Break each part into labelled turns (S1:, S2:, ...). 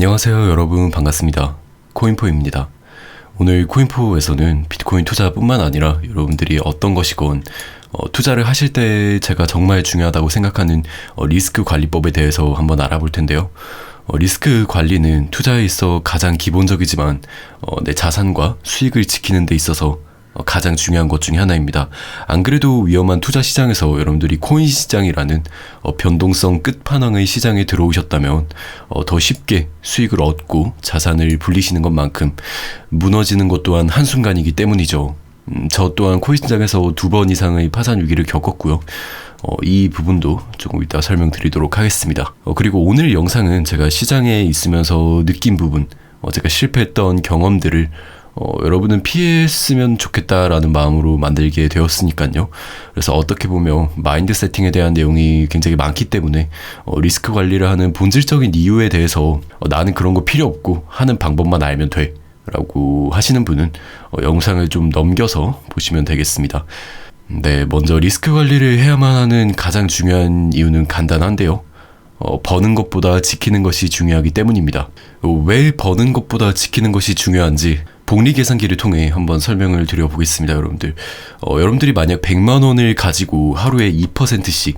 S1: 안녕하세요 여러분, 반갑습니다. 코인포입니다. 오늘 코인포에서는 비트코인 투자뿐만 아니라 여러분들이 어떤 것이건 투자를 하실 때 제가 정말 중요하다고 생각하는 리스크 관리법에 대해서 한번 알아볼 텐데요. 리스크 관리는 투자에 있어 가장 기본적이지만 내 자산과 수익을 지키는 데 있어서 가장 중요한 것 중에 하나입니다. 안 그래도 위험한 투자 시장에서 여러분들이 코인 시장이라는 변동성 끝판왕의 시장에 들어오셨다면 더 쉽게 수익을 얻고 자산을 불리시는 것만큼 무너지는 것 또한 한순간이기 때문이죠. 저 또한 코인 시장에서 2번 이상의 파산 위기를 겪었고요. 이 부분도 조금 이따 설명드리도록 하겠습니다. 그리고 오늘 영상은 제가 시장에 있으면서 느낀 부분, 제가 실패했던 경험들을 여러분은 피했으면 좋겠다라는 마음으로 만들게 되었으니까요. 그래서 어떻게 보면 마인드 세팅에 대한 내용이 굉장히 많기 때문에 리스크 관리를 하는 본질적인 이유에 대해서 나는 그런 거 필요 없고 하는 방법만 알면 돼 라고 하시는 분은 영상을 좀 넘겨서 보시면 되겠습니다. 네, 먼저 리스크 관리를 해야만 하는 가장 중요한 이유는 간단한데요. 버는 것보다 지키는 것이 중요하기 때문입니다. 왜 버는 것보다 지키는 것이 중요한지 복리 계산기를 통해 한번 설명을 드려보겠습니다, 여러분들. 여러분들이 만약 100만 원을 가지고 하루에 2%씩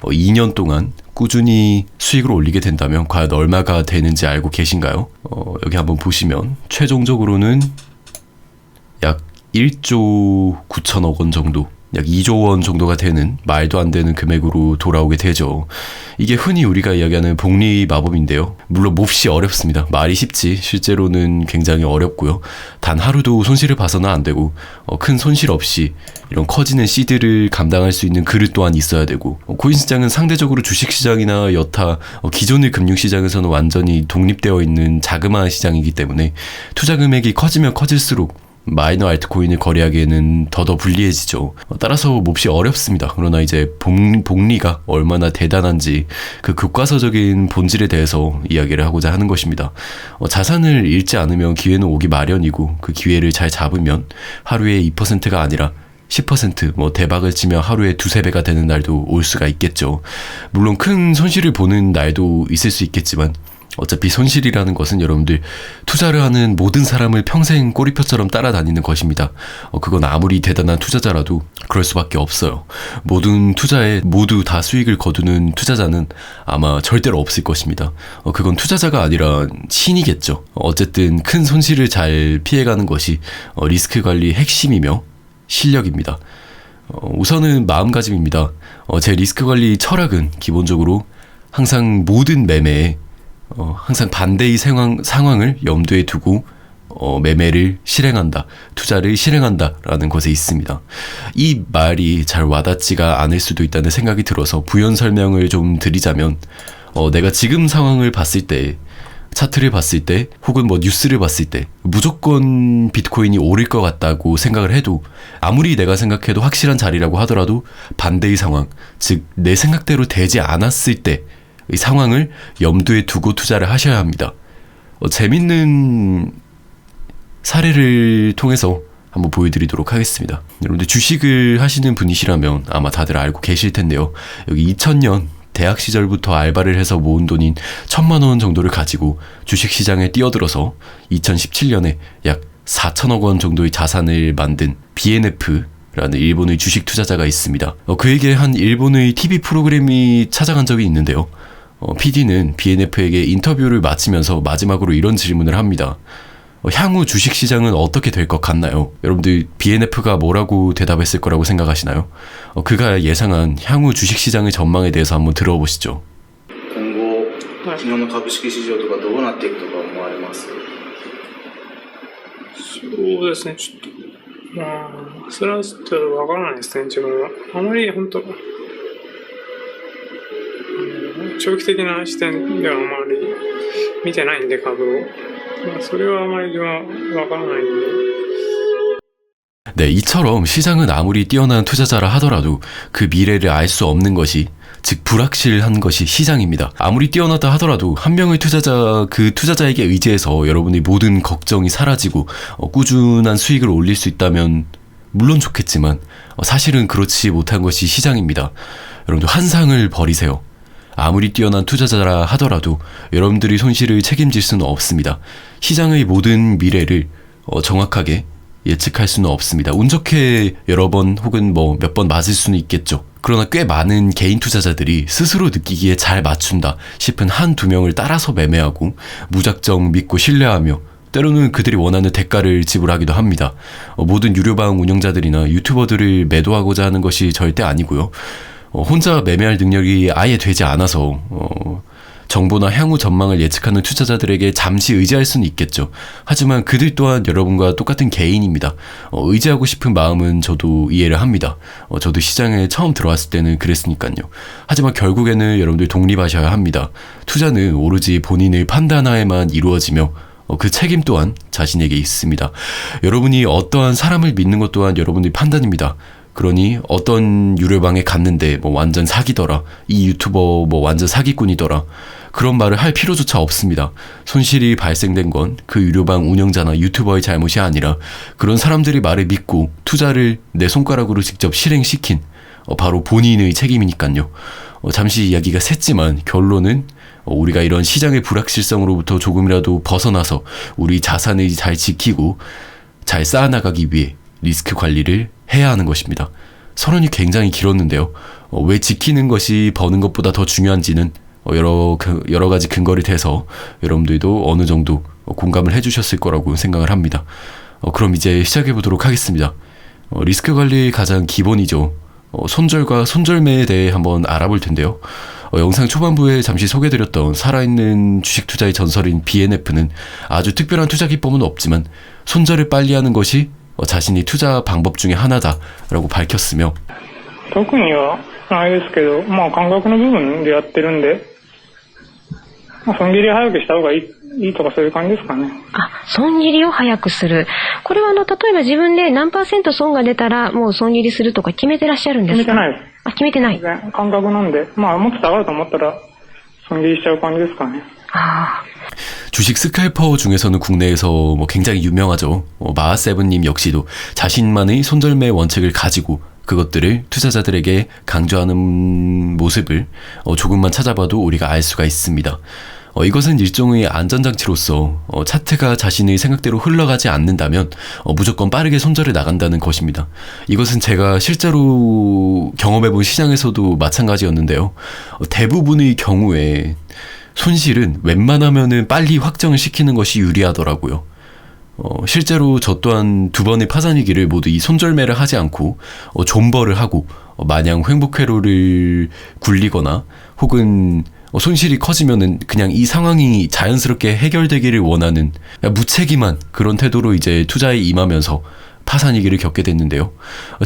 S1: 2년 동안 꾸준히 수익을 올리게 된다면 과연 얼마가 되는지 알고 계신가요? 여기 한번 보시면 최종적으로는 약 1조 9천억 원 정도, 약 2조 원 정도가 되는 말도 안 되는 금액으로 돌아오게 되죠. 이게 흔히 우리가 이야기하는 복리 마법인데요. 물론 몹시 어렵습니다. 말이 쉽지 실제로는 굉장히 어렵고요. 단 하루도 손실을 봐서는 안 되고 큰 손실 없이 이런 커지는 시드를 감당할 수 있는 그릇 또한 있어야 되고, 코인 시장은 상대적으로 주식 시장이나 여타 기존의 금융 시장에서는 완전히 독립되어 있는 자그마한 시장이기 때문에 투자 금액이 커지면 커질수록 마이너 알트코인을 거래하기에는 더 불리해지죠. 따라서 몹시 어렵습니다. 그러나 이제 복리가 얼마나 대단한지 그 교과서적인 본질에 대해서 이야기를 하고자 하는 것입니다. 자산을 잃지 않으면 기회는 오기 마련이고, 그 기회를 잘 잡으면 하루에 2%가 아니라 10%, 대박을 치며 하루에 2~3배가 되는 날도 올 수가 있겠죠. 물론 큰 손실을 보는 날도 있을 수 있겠지만 어차피 손실이라는 것은 여러분들 투자를 하는 모든 사람을 평생 꼬리표처럼 따라다니는 것입니다. 그건 아무리 대단한 투자자라도 그럴 수밖에 없어요. 모든 투자에 모두 다 수익을 거두는 투자자는 아마 절대로 없을 것입니다. 그건 투자자가 아니라 신이겠죠. 어쨌든 큰 손실을 잘 피해가는 것이 리스크 관리의 핵심이며 실력입니다. 우선은 마음가짐입니다. 제 리스크 관리 철학은 기본적으로 항상 모든 매매에 항상 반대의 상황을 염두에 두고 매매를 실행한다, 투자를 실행한다 라는 것에 있습니다. 이 말이 잘 와닿지가 않을 수도 있다는 생각이 들어서 부연 설명을 좀 드리자면, 내가 지금 상황을 봤을 때, 차트를 봤을 때, 혹은 뉴스를 봤을 때 무조건 비트코인이 오를 것 같다고 생각을 해도, 아무리 내가 생각해도 확실한 자리라고 하더라도 반대의 상황, 즉 내 생각대로 되지 않았을 때 이 상황을 염두에 두고 투자를 하셔야 합니다. 재밌는 사례를 통해서 한번 보여드리도록 하겠습니다. 여러분들 주식을 하시는 분이시라면 아마 다들 알고 계실 텐데요. 여기 2000년 대학 시절부터 알바를 해서 모은 돈인 1000만 원 정도를 가지고 주식시장에 뛰어들어서 2017년에 약 4천억 원 정도의 자산을 만든 BNF라는 일본의 주식 투자자가 있습니다. 그에게 한 일본의 TV 프로그램이 찾아간 적이 있는데요. PD는 BNF에게 인터뷰를 마치면서 마지막으로 이런 질문을 합니다. 향후 주식시장은 어떻게 될 것 같나요? 여러분들 BNF가 뭐라고 대답했을 거라고 생각하시나요? 그가 예상한 향후 주식시장의 전망에 대해서 한번 들어보시죠.
S2: 今後、日本の株式市場とかどうなっていくとか思われます？
S3: そうですね、ちょっと、それはちょっとわからないですね、自分は。あまり本当、長期的な視点ではあまり見てないんで、株を。それはあまり自分はわからないんで。
S1: 네, 이처럼 시장은 아무리 뛰어난 투자자라 하더라도 그 미래를 알 수 없는 것이, 즉 불확실한 것이 시장입니다. 아무리 뛰어나다 하더라도 한 명의 그 투자자에게 의지해서 여러분의 모든 걱정이 사라지고 꾸준한 수익을 올릴 수 있다면 물론 좋겠지만 사실은 그렇지 못한 것이 시장입니다. 여러분들 환상을 버리세요. 아무리 뛰어난 투자자라 하더라도 여러분들이 손실을 책임질 수는 없습니다. 시장의 모든 미래를 정확하게 예측할 수는 없습니다. 운 좋게 여러 번 혹은 뭐 몇 번 맞을 수는 있겠죠. 그러나 꽤 많은 개인 투자자들이 스스로 느끼기에 잘 맞춘다 싶은 한두 명을 따라서 매매하고 무작정 믿고 신뢰하며 때로는 그들이 원하는 대가를 지불하기도 합니다. 모든 유료방 운영자들이나 유튜버들을 매도하고자 하는 것이 절대 아니고요. 혼자 매매할 능력이 아예 되지 않아서 정보나 향후 전망을 예측하는 투자자들에게 잠시 의지할 수는 있겠죠. 하지만 그들 또한 여러분과 똑같은 개인입니다. 의지하고 싶은 마음은 저도 이해를 합니다. 저도 시장에 처음 들어왔을 때는 그랬으니까요. 하지만 결국에는 여러분들 독립하셔야 합니다. 투자는 오로지 본인의 판단하에만 이루어지며 그 책임 또한 자신에게 있습니다. 여러분이 어떠한 사람을 믿는 것 또한 여러분의 판단입니다. 그러니 어떤 유료방에 갔는데 뭐 완전 사기더라, 이 유튜버 뭐 완전 사기꾼이더라, 그런 말을 할 필요조차 없습니다. 손실이 발생된 건 그 유료방 운영자나 유튜버의 잘못이 아니라 그런 사람들이 말을 믿고 투자를 내 손가락으로 직접 실행시킨 바로 본인의 책임이니까요. 잠시 이야기가 샜지만 결론은 우리가 이런 시장의 불확실성으로부터 조금이라도 벗어나서 우리 자산을 잘 지키고 잘 쌓아나가기 위해 리스크 관리를 해야 하는 것입니다. 서론이 굉장히 길었는데요. 왜 지키는 것이 버는 것보다 더 중요한지는 여러 가지 근거를 대서 여러분들도 어느 정도 공감을 해주셨을 거라고 생각을 합니다. 그럼 이제 시작해 보도록 하겠습니다. 리스크 관리의 가장 기본이죠. 손절과 손절매에 대해 한번 알아볼 텐데요. 영상 초반부에 잠시 소개드렸던 살아있는 주식 투자의 전설인 BNF는 아주 특별한 투자 기법은 없지만 손절을 빨리 하는 것이 자신이 투자 방법 중에 하나다라고 밝혔으며
S3: 特にはないですけど、まあ感覚の部分でやってるんで、まあ損切り早くした方がいいとかそういう感じですかね。
S4: 損切りを早くする。これは例えば自分で何%損が出たらもう損切りするとか決めてらっしゃるんですか？
S3: 決めてないです。
S4: 決めてない。
S3: 感覚なんで、まあもっと下がると思ったら損切りしちゃう感じですかね。
S1: 주식 스칼퍼 중에서는 국내에서 뭐 굉장히 유명하죠. 마하세븐님 역시도 자신만의 손절매 원칙을 가지고 그것들을 투자자들에게 강조하는 모습을 조금만 찾아봐도 우리가 알 수가 있습니다. 이것은 일종의 안전장치로서 차트가 자신의 생각대로 흘러가지 않는다면 무조건 빠르게 손절해 나간다는 것입니다. 이것은 제가 실제로 경험해본 시장에서도 마찬가지였는데요. 대부분의 경우에 손실은 웬만하면은 빨리 확정을 시키는 것이 유리하더라고요. 실제로 저 또한 두 번의 파산위기를 모두 이 손절매를 하지 않고 존버를 하고 마냥 횡복회로를 굴리거나 혹은 손실이 커지면은 그냥 이 상황이 자연스럽게 해결되기를 원하는 무책임한 그런 태도로 이제 투자에 임하면서 파산위기를 겪게 됐는데요.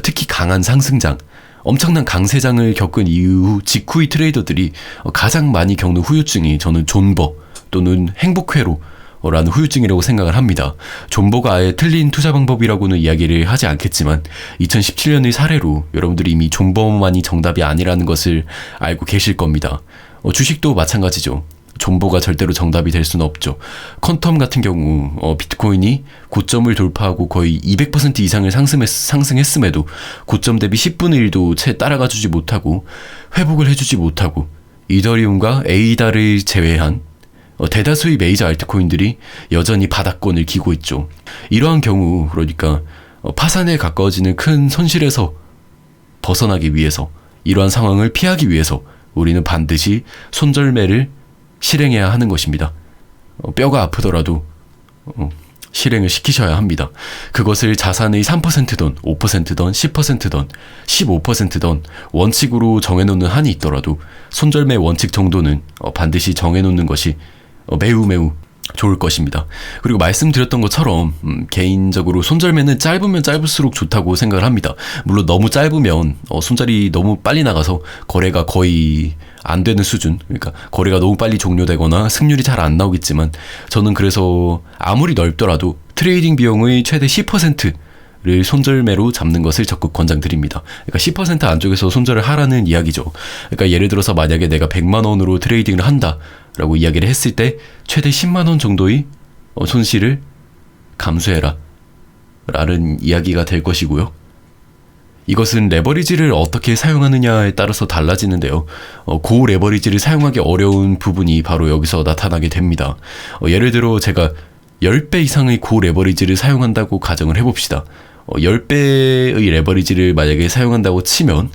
S1: 특히 강한 상승장, 엄청난 강세장을 겪은 이후 직후의 트레이더들이 가장 많이 겪는 후유증이 저는 존버 또는 행복회로라는 후유증이라고 생각을 합니다. 존버가 아예 틀린 투자 방법이라고는 이야기를 하지 않겠지만 2017년의 사례로 여러분들이 이미 존버만이 정답이 아니라는 것을 알고 계실 겁니다. 주식도 마찬가지죠. 존버가 절대로 정답이 될 수는 없죠. 퀀텀 같은 경우 비트코인이 고점을 돌파하고 거의 200% 이상을 상승했음에도 고점 대비 10분의 1도 채 따라가 주지 못하고 회복을 해주지 못하고 이더리움과 에이다를 제외한 대다수의 메이저 알트코인들이 여전히 바닥권을 기고 있죠. 이러한 경우 그러니까 파산에 가까워지는 큰 손실에서 벗어나기 위해서 이러한 상황을 피하기 위해서 우리는 반드시 손절매를 실행해야 하는 것입니다. 뼈가 아프더라도 실행을 시키셔야 합니다. 그것을 자산의 3%든 5%든 10%든 15%든 원칙으로 정해놓는 한이 있더라도 손절매 원칙 정도는 반드시 정해놓는 것이 매우 좋을 것입니다. 그리고 말씀드렸던 것처럼 개인적으로 손절매는 짧으면 짧을수록 좋다고 생각을 합니다. 물론 너무 짧으면 손절이 너무 빨리 나가서 거래가 거의 안 되는 수준, 그러니까 거래가 너무 빨리 종료되거나 승률이 잘 안 나오겠지만 저는 그래서 아무리 넓더라도 트레이딩 비용의 최대 10%를 손절매로 잡는 것을 적극 권장드립니다. 그러니까 10% 안쪽에서 손절을 하라는 이야기죠. 그러니까 예를 들어서 만약에 내가 100만 원으로 트레이딩을 한다라고 이야기를 했을 때 최대 10만 원 정도의 손실을 감수해라 라는 이야기가 될 것이고요. 이것은 레버리지를 어떻게 사용하느냐에 따라서 달라지는데요. 고 레버리지를 사용하기 어려운 부분이 바로 여기서 나타나게 됩니다. 예를 들어 제가 10배 이상의 고 레버리지를 사용한다고 가정을 해봅시다. 10배의 레버리지를 만약에 사용한다고 치면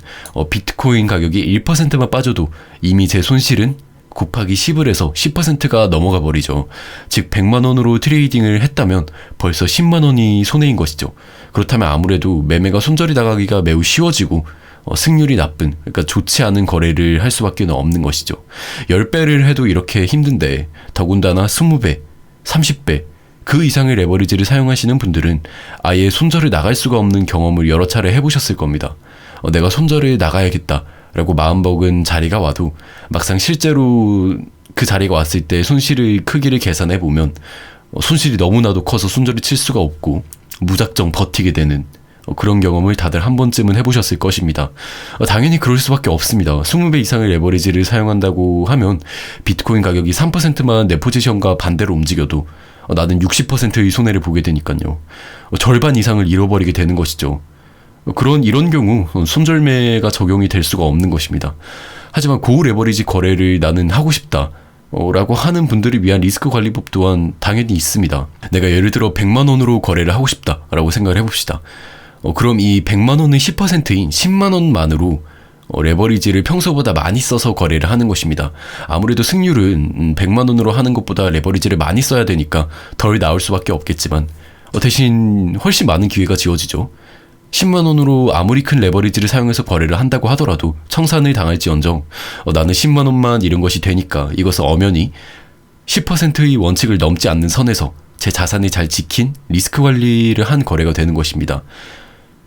S1: 비트코인 가격이 1%만 빠져도 이미 제 손실은 곱하기 10을 해서 10%가 넘어가 버리죠. 즉 100만원으로 트레이딩을 했다면 벌써 10만원이 손해인 것이죠. 그렇다면 아무래도 매매가 손절이 나가기가 매우 쉬워지고 승률이 나쁜, 그러니까 좋지 않은 거래를 할 수밖에 없는 것이죠. 10배를 해도 이렇게 힘든데 더군다나 20배, 30배 그 이상의 레버리지를 사용하시는 분들은 아예 손절을 나갈 수가 없는 경험을 여러 차례 해보셨을 겁니다. 내가 손절을 나가야겠다 라고 마음먹은 자리가 와도 막상 실제로 그 자리가 왔을 때 손실의 크기를 계산해 보면 손실이 너무나도 커서 손절을 칠 수가 없고 무작정 버티게 되는 그런 경험을 다들 한 번쯤은 해보셨을 것입니다. 당연히 그럴 수밖에 없습니다. 20배 이상의 레버리지를 사용한다고 하면 비트코인 가격이 3%만 내 포지션과 반대로 움직여도 나는 60%의 손해를 보게 되니까요. 절반 이상을 잃어버리게 되는 것이죠. 이런 경우 손절매가 적용이 될 수가 없는 것입니다. 하지만 고 레버리지 거래를 나는 하고 싶다 라고 하는 분들을 위한 리스크 관리법 또한 당연히 있습니다. 내가 예를 들어 100만원으로 거래를 하고 싶다 라고 생각을 해봅시다. 그럼 이 100만원의 10%인 10만원만으로 레버리지를 평소보다 많이 써서 거래를 하는 것입니다. 아무래도 승률은 100만원으로 하는 것보다 레버리지를 많이 써야 되니까 덜 나올 수밖에 없겠지만 대신 훨씬 많은 기회가 지어지죠. 10만원으로 아무리 큰 레버리지를 사용해서 거래를 한다고 하더라도 청산을 당할지언정 나는 10만원만 잃은 것이 되니까 이것은 엄연히 10%의 원칙을 넘지 않는 선에서 제 자산을 잘 지킨 리스크 관리를 한 거래가 되는 것입니다.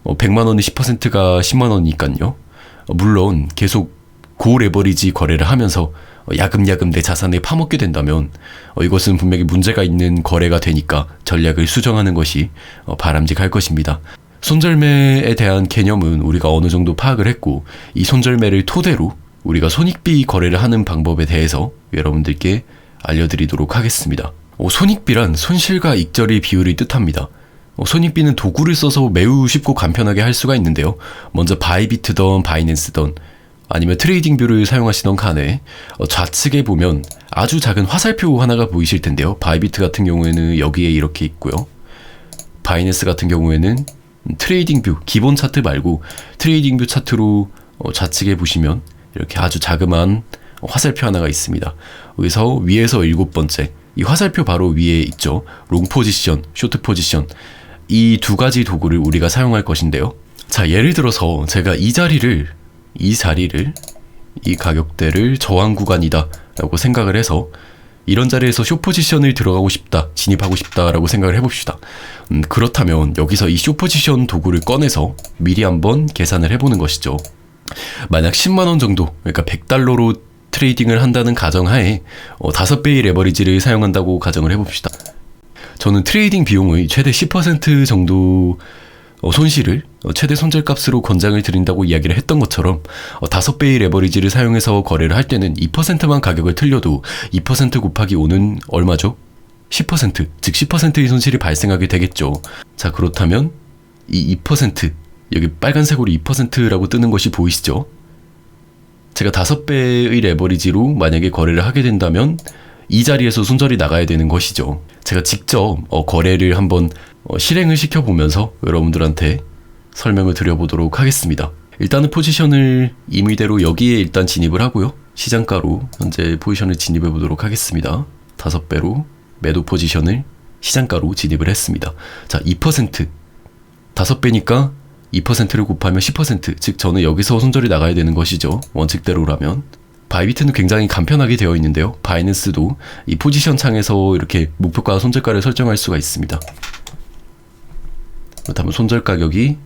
S1: 100만원의 10%가 10만원이니까요. 물론 계속 고 레버리지 거래를 하면서 야금야금 내 자산을 파먹게 된다면 이것은 분명히 문제가 있는 거래가 되니까 전략을 수정하는 것이 바람직할 것입니다. 손절매에 대한 개념은 우리가 어느 정도 파악을 했고 이 손절매를 토대로 우리가 손익비 거래를 하는 방법에 대해서 여러분들께 알려드리도록 하겠습니다. 손익비란 손실과 익절의 비율을 뜻합니다. 손익비는 도구를 써서 매우 쉽고 간편하게 할 수가 있는데요. 먼저 바이비트던 바이낸스던 아니면 트레이딩뷰를 사용하시던 간에 좌측에 보면 아주 작은 화살표 하나가 보이실 텐데요. 바이비트 같은 경우에는 여기에 이렇게 있고요. 바이낸스 같은 경우에는 트레이딩뷰 기본 차트 말고 트레이딩뷰 차트로 좌측에 보시면 이렇게 아주 자그마한 화살표 하나가 있습니다. 여기서 위에서 7번째 이 화살표 바로 위에 있죠. 롱 포지션, 쇼트 포지션 이 두 가지 도구를 우리가 사용할 것인데요. 자, 예를 들어서 제가 이 가격대를 저항 구간이다 라고 생각을 해서 이런 자리에서 숏 포지션을 들어가고 싶다, 진입하고 싶다 라고 생각을 해봅시다. 그렇다면 여기서 이 숏 포지션 도구를 꺼내서 미리 한번 계산을 해보는 것이죠. 만약 10만원 정도, 그러니까 100달러로 트레이딩을 한다는 가정하에 5배의 레버리지를 사용한다고 가정을 해봅시다. 저는 트레이딩 비용의 최대 10% 정도 손실을 최대 손절값으로 권장을 드린다고 이야기를 했던 것처럼 5배의 레버리지를 사용해서 거래를 할 때는 2%만 가격을 틀려도 2% 곱하기 5는 얼마죠? 10%, 즉 10%의 손실이 발생하게 되겠죠. 자, 그렇다면 이 2%, 여기 빨간색으로 2%라고 뜨는 것이 보이시죠? 제가 5배의 레버리지로 만약에 거래를 하게 된다면 이 자리에서 손절이 나가야 되는 것이죠. 제가 직접 거래를 한번 실행을 시켜보면서 여러분들한테 설명을 드려보도록 하겠습니다. 일단은 포지션을 임의대로 여기에 일단 진입을 하고요. 시장가로 현재 포지션을 진입해 보도록 하겠습니다. 5배로 매도 포지션을 시장가로 진입을 했습니다. 자, 2% 5배니까 2%를 곱하면 10%, 즉 저는 여기서 손절이 나가야 되는 것이죠. 원칙대로라면. 바이비트는 굉장히 간편하게 되어 있는데요. 바이낸스도 이 포지션 창에서 이렇게 목표가 손절가를 설정할 수가 있습니다. 그렇다면 손절 가격이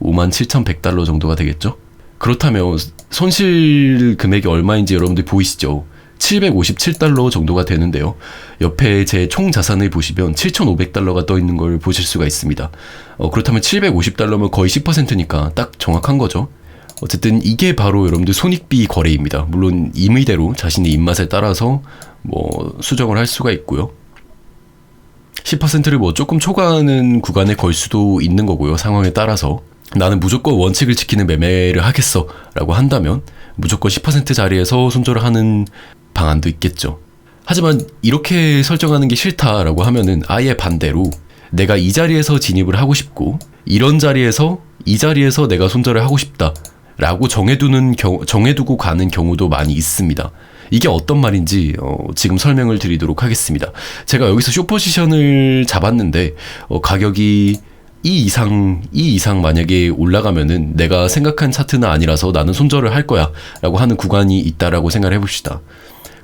S1: 57,100달러 정도가 되겠죠. 그렇다면 손실 금액이 얼마인지 여러분들 보이시죠? 757달러 정도가 되는데요. 옆에 제 총 자산을 보시면 7,500달러가 떠 있는 걸 보실 수가 있습니다. 그렇다면 750달러면 거의 10%니까 딱 정확한 거죠. 어쨌든 이게 바로 여러분들 손익비 거래입니다. 물론 임의대로 자신의 입맛에 따라서 수정을 할 수가 있고요. 10%를 조금 초과하는 구간에 걸 수도 있는 거고요. 상황에 따라서. 나는 무조건 원칙을 지키는 매매를 하겠어 라고 한다면 무조건 10% 자리에서 손절을 하는 방안도 있겠죠. 하지만 이렇게 설정하는 게 싫다라고 하면은 아예 반대로 내가 이 자리에서 진입을 하고 싶고 이런 자리에서 이 자리에서 내가 손절을 하고 싶다 라고 정해두고 가는 경우도 많이 있습니다. 이게 어떤 말인지 지금 설명을 드리도록 하겠습니다. 제가 여기서 숏포지션을 잡았는데 가격이 이 이상 만약에 올라가면은 내가 생각한 차트는 아니라서 나는 손절을 할 거야 라고 하는 구간이 있다라고 생각을 해봅시다.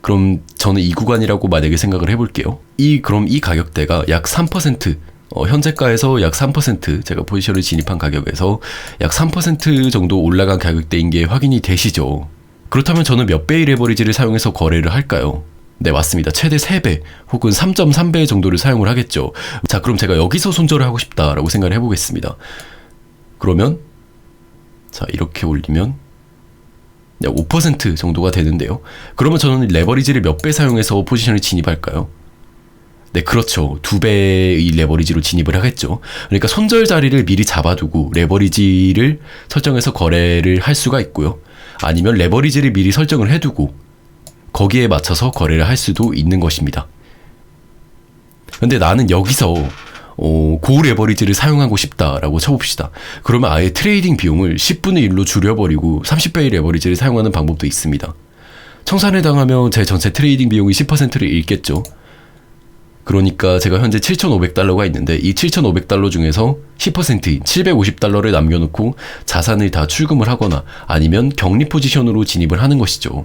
S1: 그럼 저는 이 구간이라고 만약에 생각을 해볼게요. 그럼 이 가격대가 약 3%, 현재가에서 약 3%, 제가 포지션을 진입한 가격에서 약 3% 정도 올라간 가격대인 게 확인이 되시죠? 그렇다면 저는 몇 배의 레버리지를 사용해서 거래를 할까요? 네, 맞습니다. 최대 3배 혹은 3.3배 정도를 사용을 하겠죠. 자, 그럼 제가 여기서 손절을 하고 싶다라고 생각을 해보겠습니다. 그러면 자, 이렇게 올리면 약 5% 정도가 되는데요. 그러면 저는 레버리지를 몇 배 사용해서 포지션을 진입할까요? 네, 그렇죠. 2배의 레버리지로 진입을 하겠죠. 그러니까 손절 자리를 미리 잡아두고 레버리지를 설정해서 거래를 할 수가 있고요. 아니면 레버리지를 미리 설정을 해두고 거기에 맞춰서 거래를 할 수도 있는 것입니다. 근데 나는 여기서 고 레버리지를 사용하고 싶다라고 쳐봅시다. 그러면 아예 트레이딩 비용을 10분의 1로 줄여버리고 30배의 레버리지를 사용하는 방법도 있습니다. 청산을 당하면 제 전체 트레이딩 비용이 10%를 잃겠죠. 그러니까 제가 현재 7,500달러가 있는데 이 7,500달러 중에서 10%인 750달러를 남겨놓고 자산을 다 출금을 하거나 아니면 격리 포지션으로 진입을 하는 것이죠.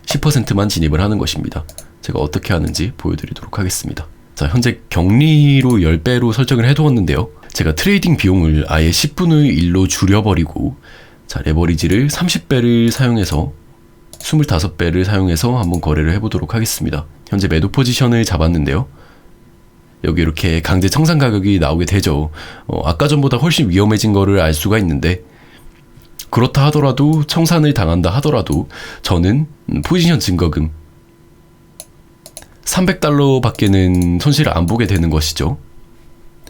S1: 10%만 진입을 하는 것입니다. 제가 어떻게 하는지 보여드리도록 하겠습니다. 자, 현재 격리로 10배로 설정을 해두었는데요. 제가 트레이딩 비용을 아예 10분의 1로 줄여버리고 자, 레버리지를 30배를 사용해서 25배를 사용해서 한번 거래를 해보도록 하겠습니다. 현재 매도 포지션을 잡았는데요. 여기 이렇게 강제 청산 가격이 나오게 되죠. 아까 전보다 훨씬 위험해진 거를 알 수가 있는데 그렇다 하더라도 청산을 당한다 하더라도 저는 포지션 증거금 300달러 밖에는 손실을 안 보게 되는 것이죠.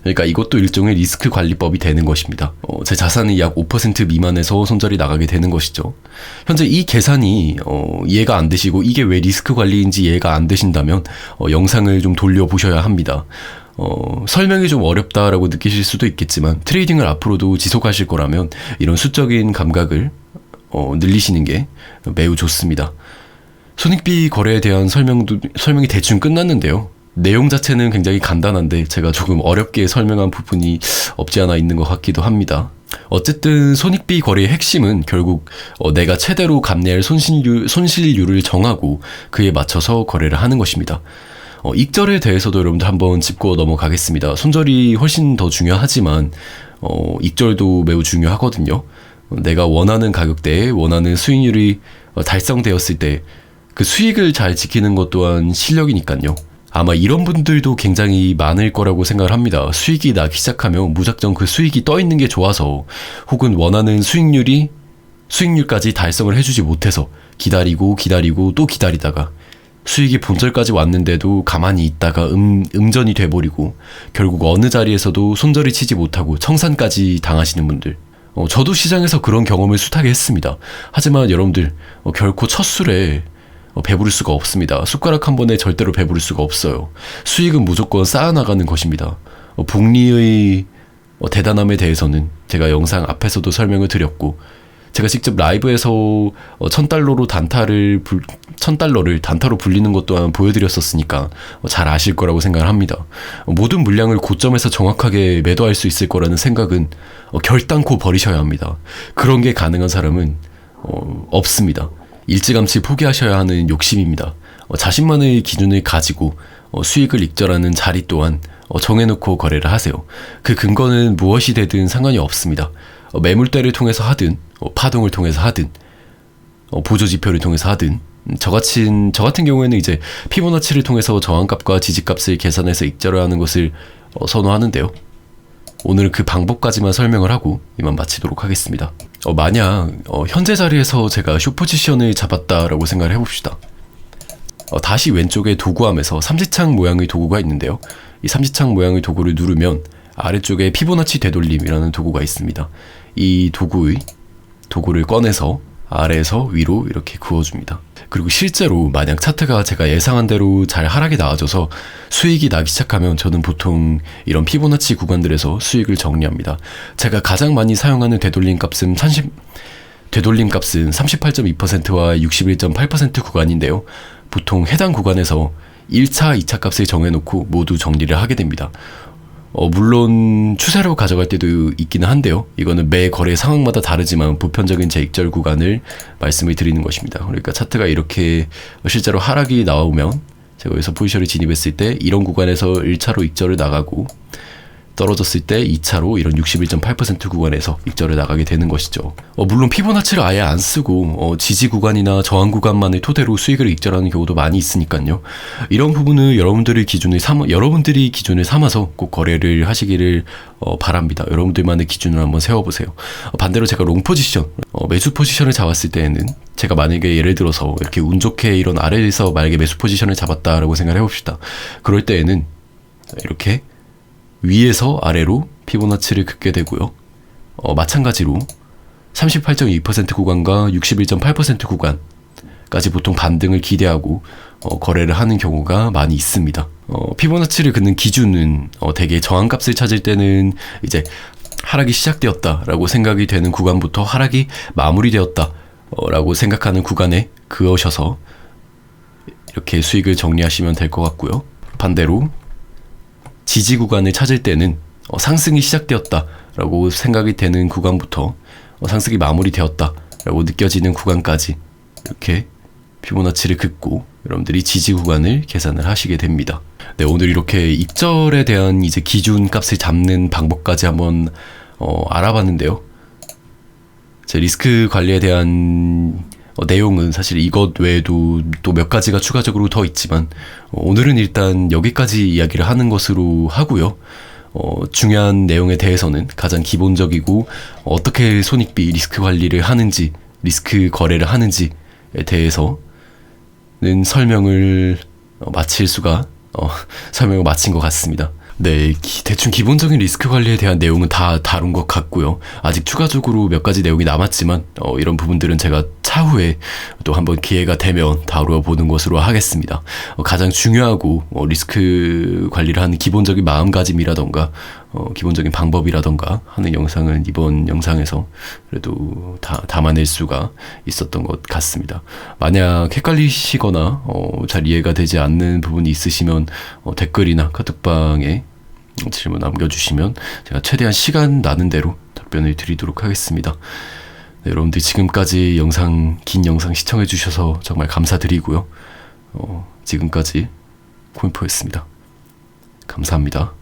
S1: 그러니까 이것도 일종의 리스크 관리법이 되는 것입니다. 제 자산이 약 5% 미만에서 손절이 나가게 되는 것이죠. 현재 이 계산이 이해가 안 되시고 이게 왜 리스크 관리인지 이해가 안 되신다면 영상을 좀 돌려보셔야 합니다. 설명이 좀 어렵다라고 느끼실 수도 있겠지만 트레이딩을 앞으로도 지속하실 거라면 이런 수적인 감각을 늘리시는 게 매우 좋습니다. 손익비 거래에 대한 설명이 대충 끝났는데요. 내용 자체는 굉장히 간단한데 제가 조금 어렵게 설명한 부분이 없지 않아 있는 것 같기도 합니다. 어쨌든 손익비 거래의 핵심은 결국 내가 최대로 감내할 손실률을 정하고 그에 맞춰서 거래를 하는 것입니다. 익절에 대해서도 여러분들 한번 짚고 넘어가겠습니다. 손절이 훨씬 더 중요하지만 익절도 매우 중요하거든요. 내가 원하는 가격대에 원하는 수익률이 달성되었을 때 그 수익을 잘 지키는 것 또한 실력이니까요. 아마 이런 분들도 굉장히 많을 거라고 생각을 합니다. 수익이 나기 시작하면 무작정 그 수익이 떠 있는 게 좋아서 혹은 원하는 수익률까지 달성을 해주지 못해서 기다리고 또 기다리다가 수익이 본절까지 왔는데도 가만히 있다가 음전이 돼버리고 결국 어느 자리에서도 손절이 치지 못하고 청산까지 당하시는 분들, 저도 시장에서 그런 경험을 숱하게 했습니다. 하지만 여러분들 결코 첫 술에 배부를 수가 없습니다. 숟가락 한 번에 절대로 배부를 수가 없어요. 수익은 무조건 쌓아나가는 것입니다. 복리의 대단함에 대해서는 제가 영상 앞에서도 설명을 드렸고 제가 직접 라이브에서 1,000달러를 단타로 불리는 것 또한 보여드렸었으니까 잘 아실 거라고 생각을 합니다. 모든 물량을 고점에서 정확하게 매도할 수 있을 거라는 생각은 결단코 버리셔야 합니다. 그런 게 가능한 사람은 없습니다. 일찌감치 포기하셔야 하는 욕심입니다. 자신만의 기준을 가지고 수익을 익절하는 자리 또한 정해놓고 거래를 하세요. 그 근거는 무엇이 되든 상관이 없습니다. 매물대를 통해서 하든 파동을 통해서 하든 보조지표를 통해서 하든 저 같은 경우에는 이제 피보나치를 통해서 저항값과 지지값을 계산해서 익절을 하는 것을 선호하는데요. 오늘은 그 방법까지만 설명을 하고 이만 마치도록 하겠습니다. 만약 현재 자리에서 제가 숏포지션을 잡았다라고 생각을 해봅시다. 다시 왼쪽에 도구함에서 삼지창 모양의 도구가 있는데요. 이 삼지창 모양의 도구를 누르면 아래쪽에 피보나치 되돌림이라는 도구가 있습니다. 이 도구를 꺼내서 아래에서 위로 이렇게 그어줍니다. 그리고 실제로 만약 차트가 제가 예상한 대로 잘 하락이 나와줘서 수익이 나기 시작하면 저는 보통 이런 피보나치 구간들에서 수익을 정리합니다. 제가 가장 많이 사용하는 되돌림 값은 38.2%와 61.8% 구간인데요. 보통 해당 구간에서 1차, 2차 값을 정해놓고 모두 정리를 하게 됩니다. 물론 추세로 가져갈 때도 있기는 한데요. 이거는 매 거래 상황마다 다르지만 보편적인 제 익절 구간을 말씀을 드리는 것입니다. 그러니까 차트가 이렇게 실제로 하락이 나오면 제가 여기서 포지션을 진입했을 때 이런 구간에서 1차로 익절을 나가고 떨어졌을 때 2차로 이런 61.8% 구간에서 익절을 나가게 되는 것이죠. 물론 피보나치를 아예 안 쓰고 지지 구간이나 저항 구간만을 토대로 수익을 익절하는 경우도 많이 있으니까요. 이런 부분을 여러분들이 기준을 삼아서 꼭 거래를 하시기를 바랍니다. 여러분들만의 기준을 한번 세워보세요. 반대로 제가 롱 포지션, 매수 포지션을 잡았을 때에는 제가 만약에 예를 들어서 이렇게 운 좋게 이런 아래에서 만약에 매수 포지션을 잡았다라고 생각을 해봅시다. 그럴 때에는 이렇게 위에서 아래로 피보나치를 긋게 되고요. 마찬가지로 38.2% 구간과 61.8% 구간까지 보통 반등을 기대하고 거래를 하는 경우가 많이 있습니다. 피보나치를 긋는 기준은 대개 저항값을 찾을 때는 이제 하락이 시작되었다라고 생각이 되는 구간부터 하락이 마무리되었다라고 생각하는 구간에 그으셔서 이렇게 수익을 정리하시면 될 것 같고요. 반대로 지지 구간을 찾을 때는 상승이 시작되었다라고 생각이 되는 구간부터 상승이 마무리되었다라고 느껴지는 구간까지 이렇게 피보나치를 긋고 여러분들이 지지 구간을 계산을 하시게 됩니다. 네, 오늘 이렇게 익절에 대한 이제 기준 값을 잡는 방법까지 한번 알아봤는데요. 제 리스크 관리에 대한 내용은 사실 이것 외에도 또 몇 가지가 추가적으로 더 있지만 오늘은 일단 여기까지 이야기를 하는 것으로 하고요. 중요한 내용에 대해서는 가장 기본적이고 어떻게 손익비 리스크 관리를 하는지, 리스크 거래를 하는지에 대해서는 설명을 마친 것 같습니다. 네, 대충 기본적인 리스크 관리에 대한 내용은 다 다룬 것 같고요. 아직 추가적으로 몇 가지 내용이 남았지만 이런 부분들은 제가 차후에 또 한번 기회가 되면 다뤄보는 것으로 하겠습니다. 가장 중요하고 리스크 관리를 하는 기본적인 마음가짐이라던가 기본적인 방법이라던가 하는 영상은 이번 영상에서 그래도 담아낼 수가 있었던 것 같습니다. 만약 헷갈리시거나 잘 이해가 되지 않는 부분이 있으시면 댓글이나 카톡방에 질문 남겨주시면 제가 최대한 시간 나는 대로 답변을 드리도록 하겠습니다. 네, 여러분들 지금까지 긴 영상 시청해주셔서 정말 감사드리고요. 지금까지 코인포였습니다. 감사합니다.